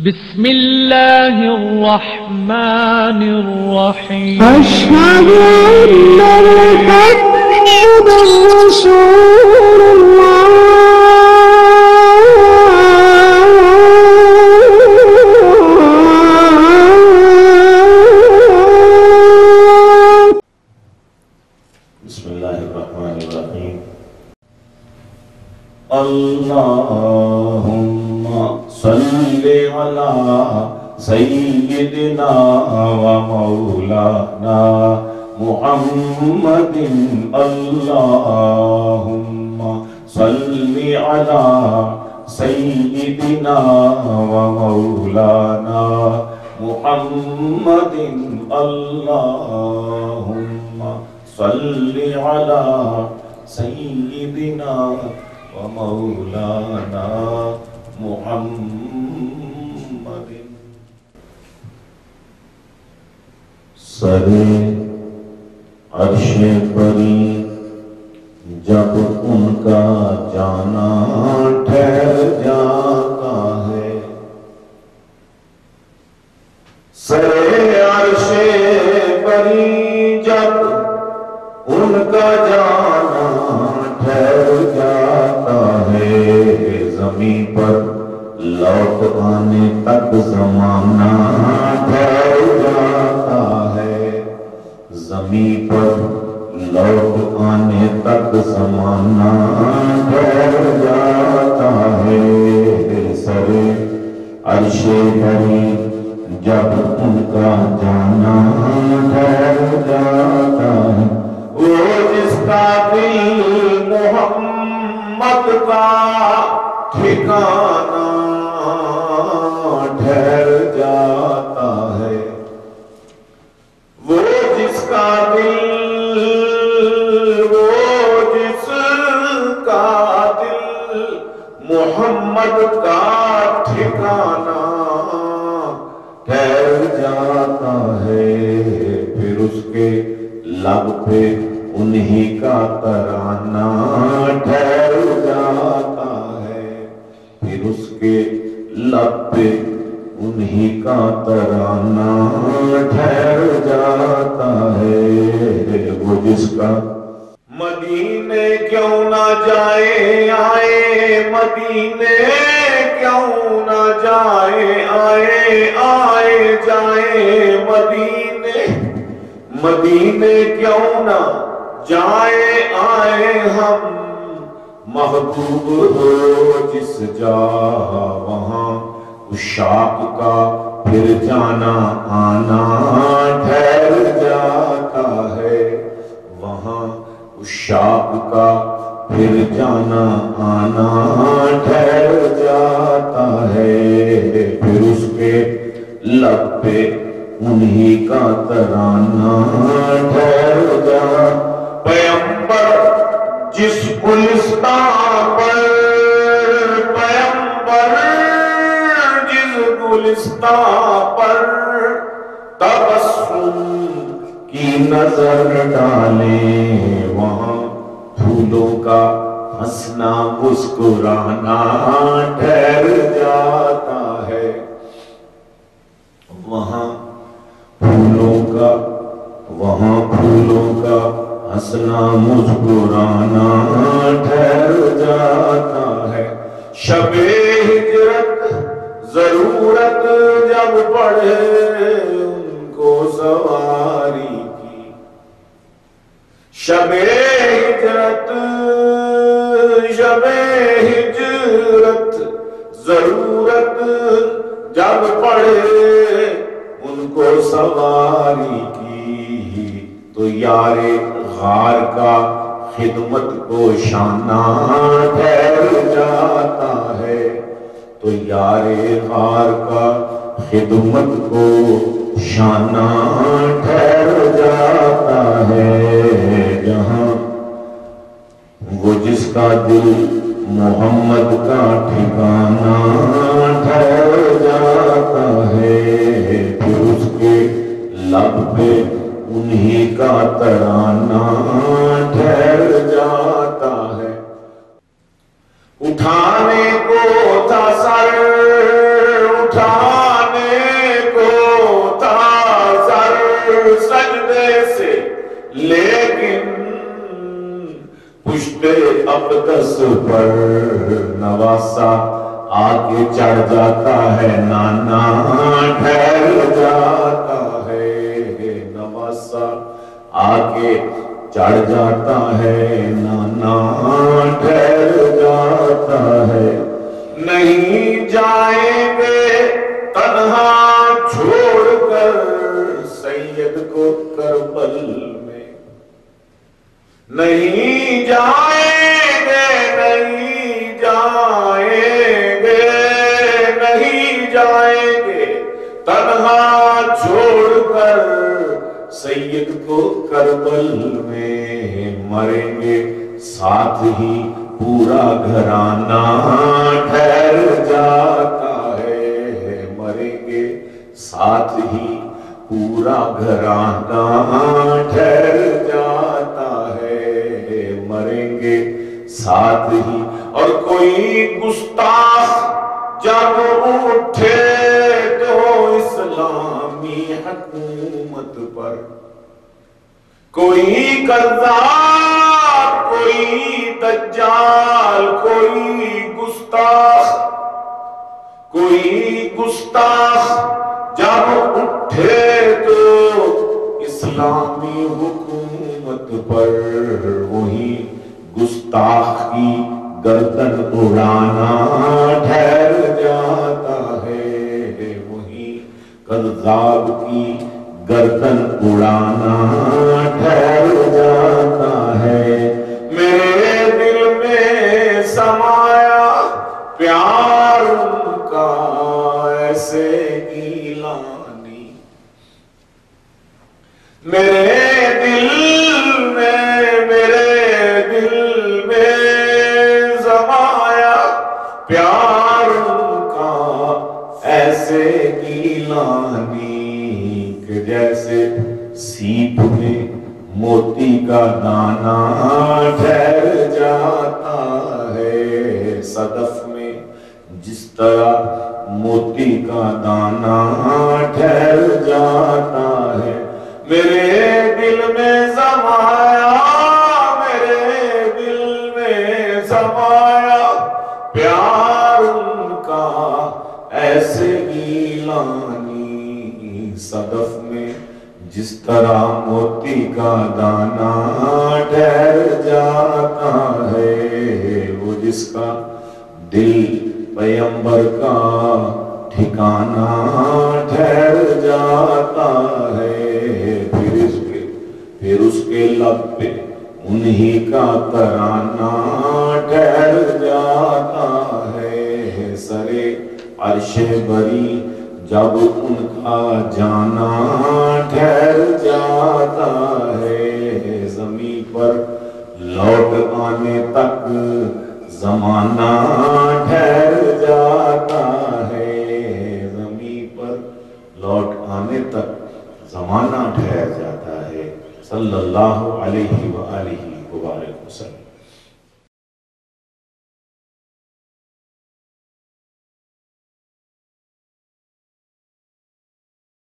بسم الله الرحمن الرحيم أشهد أن محمدًا رسول الله بسم الله الرحمن الرحيم اللهم صل على سيدنا ومولانا محمد اللهم صل على سيدنا ومولانا محمد اللهم صل على سيدنا ومولانا محمد سر عرش بری جب ان کا جانا ٹھہر جاتا ہے سر عرش بری جب ان کا جانا ٹھہر جاتا ہے زمین پر لوٹ آنے تک زمانہ ٹھہر جاتا ہے زمین پر لوٹ آنے تک زمانہ ٹھہر جاتا ہے سر عرش بری جب ان کا جانا ٹھہر جاتا ہے وہ جس کا دل محمد کا ٹھکانہ ٹھہر جاتا ہے وہ جس کا دل محمد کا ٹھکانہ ٹھہر جاتا ہے پھر اس کے لب پہ انہی کا ترانہ ٹھہر جاتا ہے پھر اس کے لب پہ انہی کا ترانہ ٹھہر جاتا ہے وہ جس کا مدینے کیوں نہ جائے آئے مدینے کیوں نہ جائے آئے آئے جائے مدینے کیوں نہ جائے آئے ہم محبوب ہو جس جا وہاں عشاق کا پھر جانا آنا ٹھہر جاتا ہے وہاں عشاق کا پھر جانا آنا ٹھہر جاتا ہے پھر اس کے لب پہ انہی کا ترانہ ٹھہر جاتا پیغمبر جس گلستان پر پیغمبر جس گلستان پر تبسم کی نظر ڈالیں وہاں پھولوں کا ہنسنا مسکرانا ٹھہر جاتا ہے وہاں پھولوں کا ہنسنا مسکرانا ٹھہر جاتا ہے شب ہجرت ضرورت جب پڑے ان کو سواری کی شب ہجرت ضرورت جب پڑے ان کو سواری کی تو یار غار کا خدمت کو شانہ ٹھہر جاتا ہے تو یار غار کا خدمت کو شانہ ٹھہر جاتا ہے جہاں وہ جس کا دل محمد کا ٹھکانہ ٹھہر جاتا ہے پھر اس کے لب پہ انہی کا ترانہ ٹھہر جاتا ہے اٹھانے کو تھا سر اٹھا پشتے اقدس پر نواسا آگے چڑھ جاتا ہے نانا ٹھہر جاتا ہے، نواسا آگے چڑھ جاتا ہے نانا ٹھہر جاتا ہے، نہیں جائیں گے تنہا چھوڑ کر سید کو کربل میں، نہیں جائیں گے نہیں جائیں گے نہیں جائیں گے تنہا چھوڑ کر سید کو کربل میں، مریں گے ساتھ ہی پورا گھرانہ ٹھہر جاتا ہے، مریں گے ساتھ ہی پورا گھرانہ ٹھہر جاتا ہے، مریں گے ساتھ ہی۔ اور کوئی گستاخ جب اٹھے تو اسلامی حکومت پر، کوئی کذاب کوئی دجال کوئی گستاخ جب اٹھے تو اسلامی حکومت پر، وہی گستاخ کی گردن اڑانا ٹھہر جاتا ہے، وہی کذاب کی گردن اڑانا ٹھہر جاتا ہے، میرے دل میں سمایا پیار ان کا ایسے گیلانی، میرے دل میں سمایا پیار ان کا ایسے گیلانی، کہ جیسے سیپ میں موتی کا دانہ ٹھہر جاتا ہے، صدف میں جس طرح موتی کا دانہ ٹھہر جاتا ہے، میرے دل میں سمایا میرے دل میں سمایا پیار ان کا ایسے گیلانی، صدف میں جس طرح موتی کا دانہ ٹھہر جاتا ہے، وہ جس کا دل پیغمبر کا ٹھکانہ ٹھہر جاتا ہے، پھر اس کے لب پہ انہی کا ترانہ ٹھہر جاتا ہے، سرے عرش بری جب ان کا جانا ٹھہر جاتا ہے، زمین پر لوٹ آنے تک زمانہ ٹھہر جاتا ہے، زمین پر لوٹ آنے تک زمانہ ٹھہر جاتا ہے، صلی اللہ علیہ وآلہ